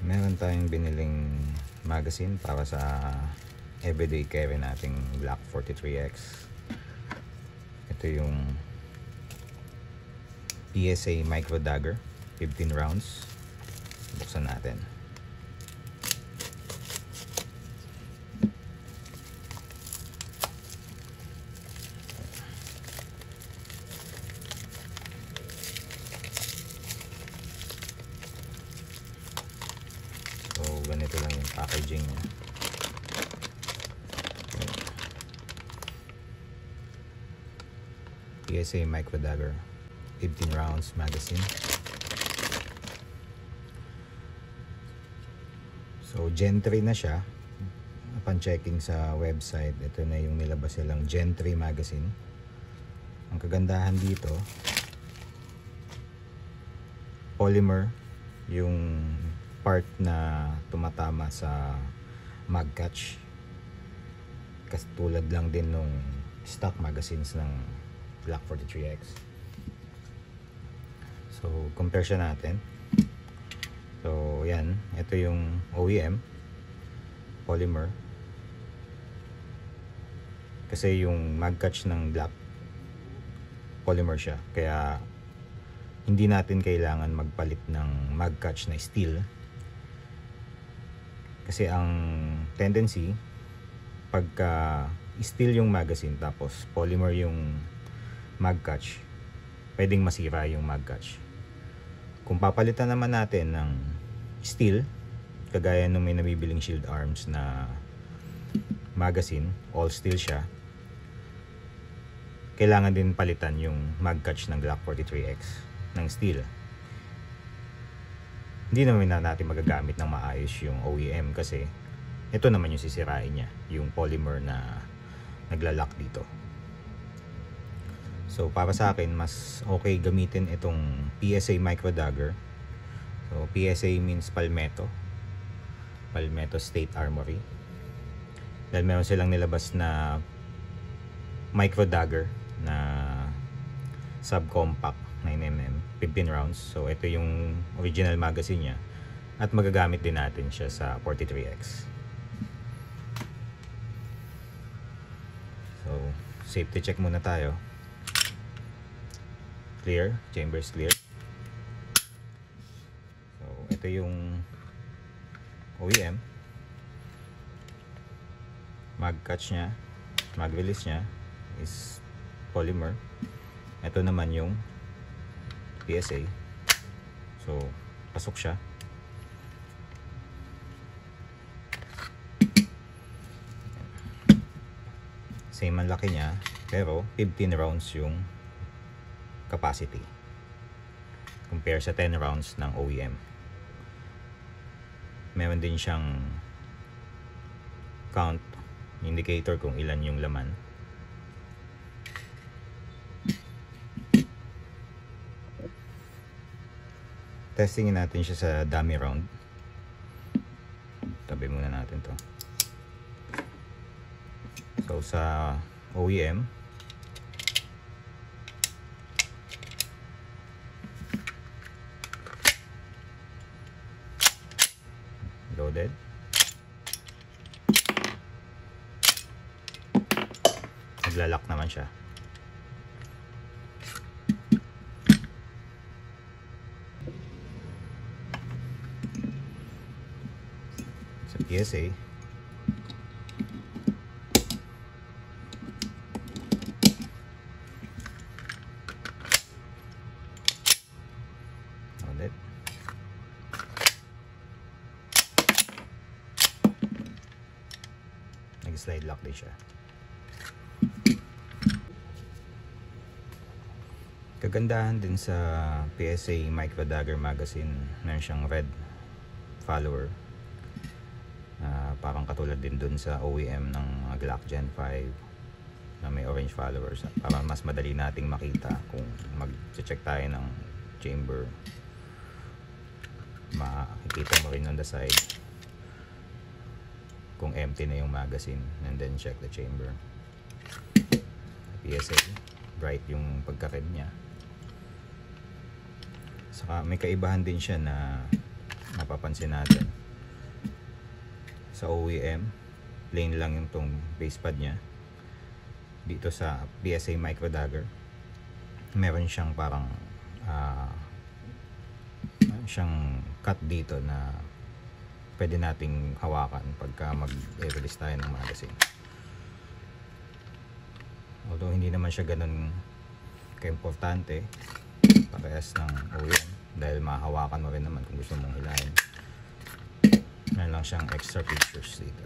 Meron tayong biniling magazine para sa everyday carry nating Glock 43X. Ito yung PSA Micro Dagger, 15 rounds. Buksan natin. So ganito lang yung packaging niya. PSA Micro Dagger, 15 rounds magazine. So Gen 3 na siya. Upon checking sa website, ito na yung nilabas nilang Gen 3 magazine. Ang kagandahan dito, polymer yung part na tumatama sa mag catch, kasi tulad lang din nung stock magazines ng Glock 43X. So compare siya natin. So yan, ito yung OEM polymer, kasi yung mag catch ng Glock polymer siya, kaya hindi natin kailangan magpalit ng mag catch na steel. Kasi ang tendency, pagka steel yung magazine tapos polymer yung mag catch, pwedeng masira yung mag catch. Kung papalitan naman natin ng steel, kagaya nung may nabibiling Shield Arms na magazine, all steel siya, kailangan din palitan yung mag catch ng Glock 43X ng steel. Hindi naman natin magagamit ng maayos yung OEM, kasi ito naman yung sisirain niya, yung polymer na naglalak dito. So para sa akin, mas okay gamitin itong PSA Micro Dagger. So PSA means Palmetto State Armory, dahil meron silang nilabas na Micro Dagger na subcompact 9mm, 15 rounds. So ito yung original magazine niya, at magagamit din natin siya sa 43X. So safety check muna tayo. Clear, chamber is clear. So ito yung OEM, mag catch nya, mag release nya is polymer. Ito naman yung PSA. So pasok siya. Same ang laki niya, pero 15 rounds yung capacity compare sa 10 rounds ng OEM. Meron din siyang count indicator kung ilan yung laman. Testingin natin siya sa dummy round. Tabi muna natin to. So sa OEM, loaded. Naglalak naman siya. Sa PSA, loaded. Nag-slide lock din siya. Kagandahan din sa PSA Micro Dagger magazine, meron siyang red follower. Parang katulad din dun sa OEM ng Glock Gen 5 na may orange followers, para mas madali nating makita kung mag-check tayo ng chamber. Makikita mo rin on the side kung empty na yung magazine, and then check the chamber. PSA, bright yung pagka-red niya. Saka may kaibahan din siya na napapansin natin sa OEM plain lang yung tong base pad nya. Dito sa PSA Micro Dagger meron siyang parang siyang cut dito na pwede nating hawakan pagka mag-release tayo ng magazine. Although hindi naman siya ganun ka-importante parehas ng OEM dahil mahawakan mo rin naman kung gusto mong hilahin. Meron lang siyang extra features dito.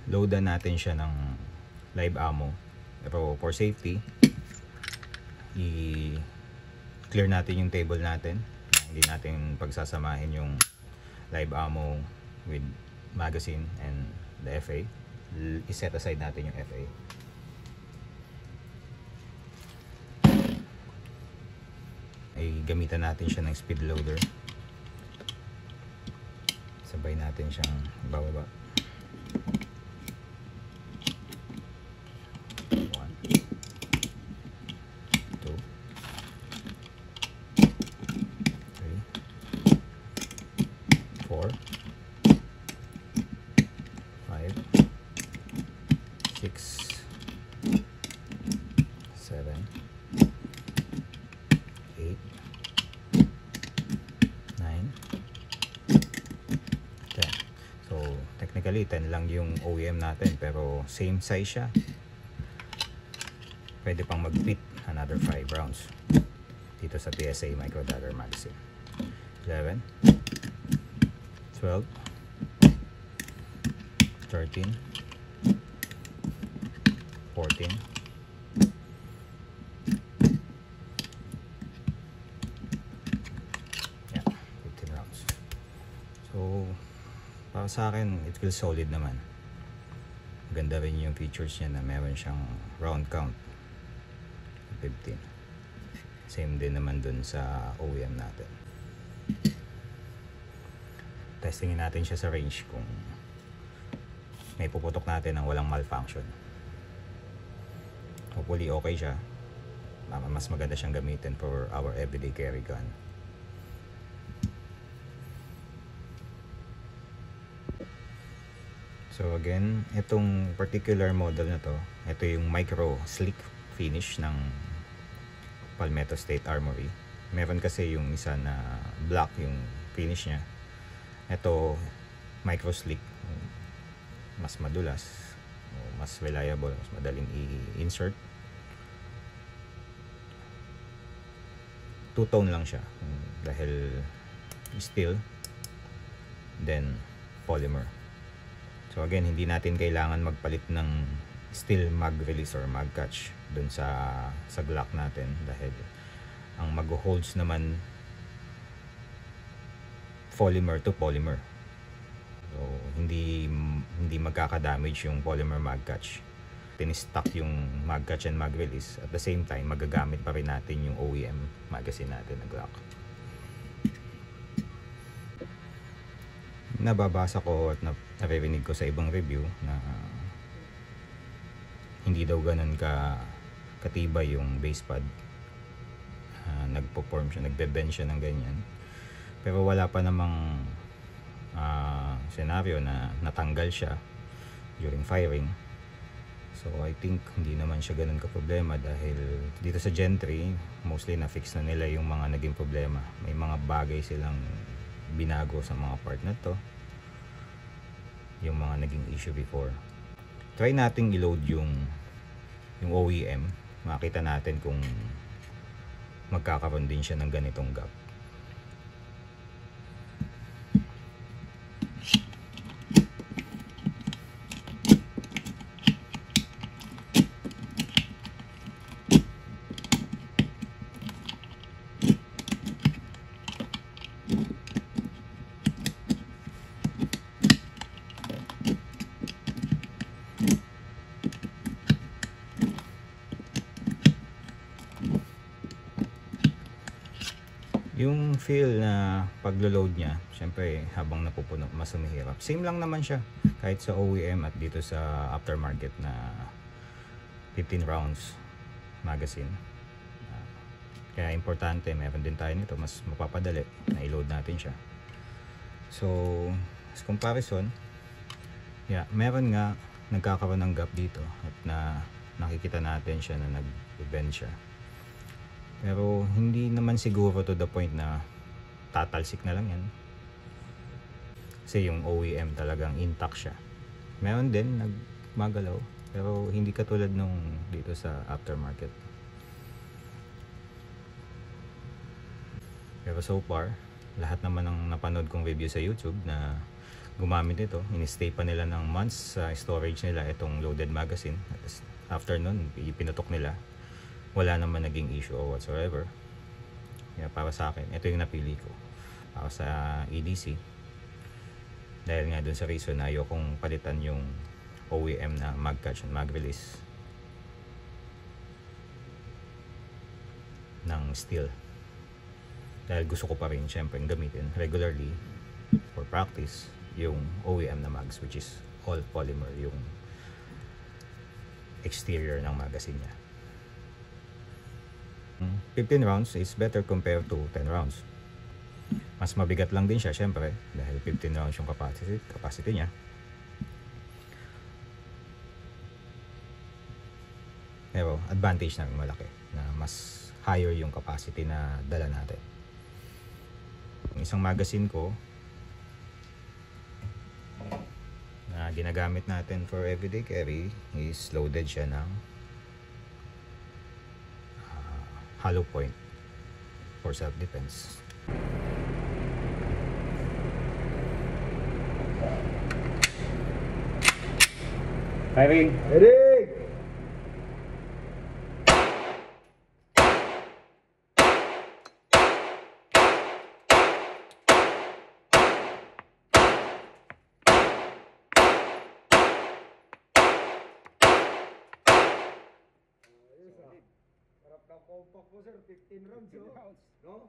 Loadan natin siya ng live ammo, pero for safety i-clear natin yung table natin, hindi natin pagsasamahin yung live ammo with magazine and the FA. I-set aside natin yung FA. Ay gamitan natin siya ng speed loader, sabay natin siyang bababa. Technically 10 lang yung OEM natin pero same size siya, pwede pang mag-fit another 5 rounds dito sa PSA Micro Dagger magazine. 11, 12, 13, 14, yeah, 15 rounds. So para sa akin, it feels solid naman. Ganda rin yung features niya na meron siyang round count 15. Same din naman dun sa OEM natin. Testingin natin siya sa range kung may puputok natin ng walang malfunction. Hopefully okay siya. Mas maganda siyang gamitin for our everyday carry gun. So again, itong particular model na to, ito yung micro slick finish ng Palmetto State Armory. Meron kasi yung isa na black yung finish niya. Ito micro slick, mas madulas, mas reliable, mas madaling i-insert. Two-tone lang siya dahil steel then polymer. So again, hindi natin kailangan magpalit ng steel mag release or mag catch dun sa Glock natin dahil ang mag-holds naman polymer to polymer. So hindi magkaka-damage yung polymer mag catch. Tin-stock yung mag catch and mag release, at the same time magagamit pa rin natin yung OEM magazine natin na Glock. Nababasa ko at naririnig ko sa ibang review na hindi daw ganun katibay yung base pad. Nagpo-form siya, nagbe-bend siya ng ganyan. Pero wala pa namang senaryo na natanggal siya during firing. So I think hindi naman siya ganun ka-problema dahil dito sa Gen 3 mostly na-fix na nila yung mga naging problema. May mga bagay silang binago sa mga part na to, yung mga naging issue before. Try nating i-load yung OEM, makita natin kung magkakaroon din siya ng ganitong gap. yung feel na paglo-load niya, syempre habang napupuno mas humihirap. Same lang naman siya kahit sa OEM at dito sa aftermarket na 15 rounds magazine. Kaya importante meron din tayo nito, mas mapapadali na i-load natin siya. So as comparison, meron nga nagkakaroon ng gap dito at nakikita natin siya na nag-bend siya. Pero hindi naman siguro to the point na tatalsik na lang yan. Kasi yung OEM talagang intact siya. Meron din nagmagalaw, pero hindi katulad nung dito sa aftermarket. Pero so far, lahat naman ng napanood kong review sa YouTube na gumamit ito, ini-stay pa nila ng months sa storage nila itong loaded magazine. After nun, ipinatok nila. Wala naman naging issue or whatsoever. Kaya para sa akin, ito yung napili ko para sa EDC. Dahil nga dun sa reason na ayokong palitan yung OEM na mag catch and mag release ng steel. Dahil gusto ko pa rin syempre gamitin regularly for practice yung OEM na mags, which is all polymer yung exterior ng magazine niya. 15 rounds is better compared to 10 rounds. Mas mabigat lang din siya syempre dahil 15 rounds yung capacity niya. Pero advantage na malaki na mas higher yung capacity na dala natin. Yung isang magazine ko na ginagamit natin for everyday carry is loaded siya ng hollow point for self-defense. Firing! Ready! Compact po sir, 15 rounds, no?